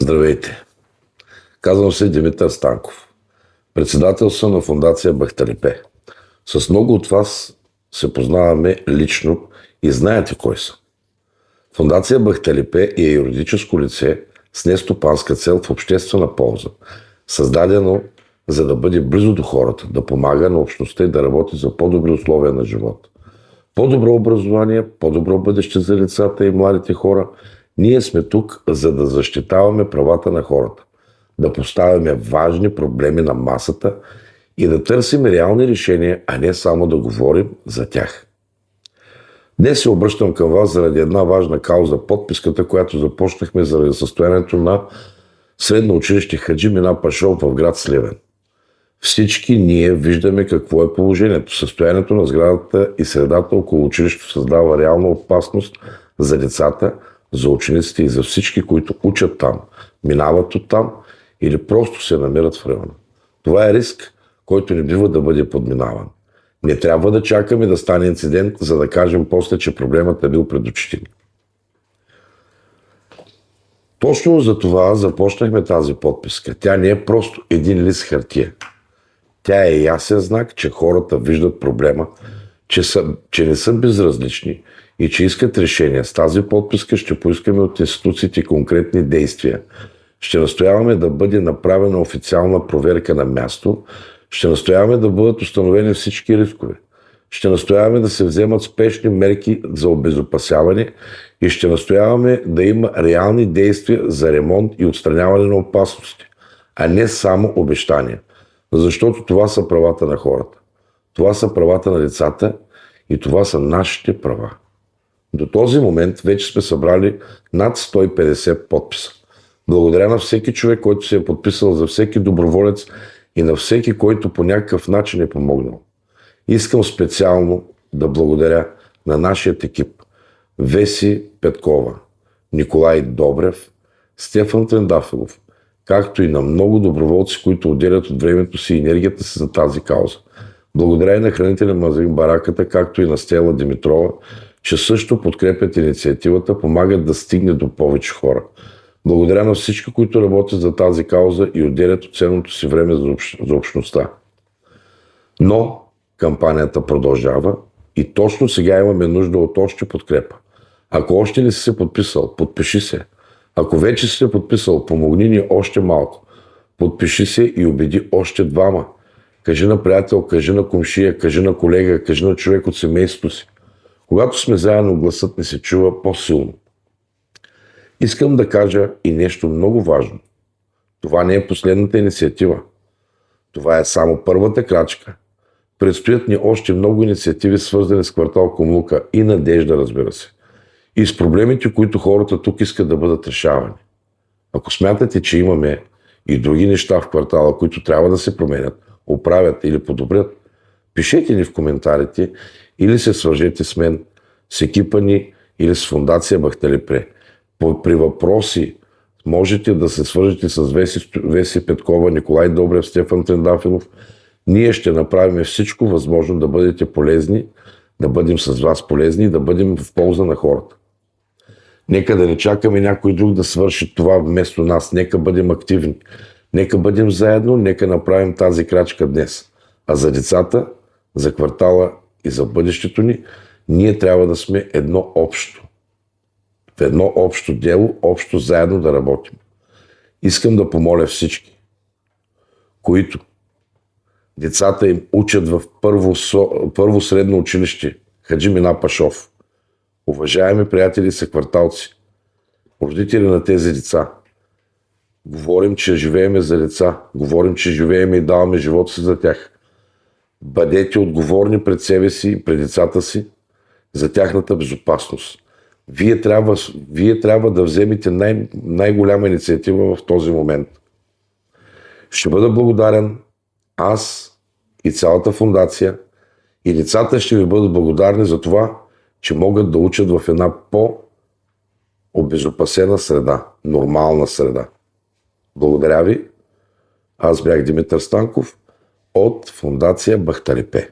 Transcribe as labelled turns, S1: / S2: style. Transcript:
S1: Здравейте! Казвам се Димитър Станков. Председател съм на фондация Бахталипе. С много от вас се познаваме лично и знаете кой съм. Фондация Бахталипе е юридическо лице с нестопанска цел в обществена полза, създадено за да бъде близо до хората, да помага на общността и да работи за по-добри условия на живот. По-добро образование, по-добро бъдеще за децата и младите хора. Ние сме тук, за да защитаваме правата на хората, да поставяме важни проблеми на масата и да търсим реални решения, а не само да говорим за тях. Днес се обръщам към вас заради една важна кауза, подписката, която започнахме заради състоянието на средно училище Хаджи Мина Пашов в град Сливен. Всички ние виждаме какво е положението. Състоянието на сградата и средата около училището създава реална опасност за децата, за учениците и за всички, които учат там, минават от там или просто се намират в района. Това е риск, който не бива да бъде подминаван. Не трябва да чакаме да стане инцидент, за да кажем после, че проблемът е бил пред очите ни. Точно за това започнахме тази подписка. Тя не е просто един лист хартия. Тя е ясен знак, че хората виждат проблема, че не са безразлични и че искат решения. С тази подписка ще поискаме от институциите конкретни действия. Ще настояваме да бъде направена официална проверка на място. Ще настояваме да бъдат установени всички рискове. Ще настояваме да се вземат спешни мерки за обезопасяване и ще настояваме да има реални действия за ремонт и отстраняване на опасности, а не само обещания. Защото това са правата на хората. Това са правата на децата и това са нашите права. До този момент вече сме събрали над 150 подписа. Благодаря на всеки човек, който се е подписал, за всеки доброволец и на всеки, който по някакъв начин е помогнал. Искам специално да благодаря на нашия екип Веси Петкова, Николай Добрев, Стефан Трендафилов, както и на много доброволци, които отделят от времето си и енергията си за тази кауза. Благодаря и на хранителен магазин Бараката, както и на Стела Димитрова, че също подкрепят инициативата, помагат да стигне до повече хора. Благодаря на всички, които работят за тази кауза и отделят от ценното си време за общността. Но кампанията продължава и точно сега имаме нужда от още подкрепа. Ако още не си се подписал, подпиши се. Ако вече си се подписал, помогни ни още малко. Подпиши се и убеди още двама. Кажи на приятел, кажи на комшия, кажи на колега, кажи на човек от семейството си. Когато сме заедно, гласът ни се чува по-силно. Искам да кажа и нещо много важно. Това не е последната инициатива. Това е само първата крачка. Предстоят ни още много инициативи, свързани с квартал Комлука и Надежда, разбира се. И с проблемите, които хората тук искат да бъдат решавани. Ако смятате, че имаме и други неща в квартала, които трябва да се променят, оправят или подобрят, пишете ни в коментарите или се свържете с мен, с екипа ни или с фондация Бахталипе. При въпроси можете да се свържете с Веси Петкова, Николай Добрев, Стефан Трендафилов. Ние ще направим всичко възможно да бъдете полезни, да бъдем с вас полезни и да бъдем в полза на хората. Нека да не чакаме някой друг да свърши това вместо нас. Нека бъдем активни. Нека бъдем заедно, нека направим тази крачка днес. А за децата, за квартала и за бъдещето ни, ние трябва да сме едно общо. В едно общо дело, общо заедно да работим. Искам да помоля всички, които децата им учат в първо средно училище Хаджи Мина Пашов. Уважаеми приятели и съкварталци, родители на тези деца, говорим, че живееме за деца, говорим, че живееме и даваме живота си за тях. Бъдете отговорни пред себе си и пред децата си за тяхната безопасност. Вие трябва да вземете най-голяма инициатива в този момент. Ще бъда благодарен аз и цялата фондация и децата ще ви бъдат благодарни за това, че могат да учат в една по-обезопасена среда, нормална среда. Благодаря ви. Аз бях Димитър Станков от фондация Бахталипе.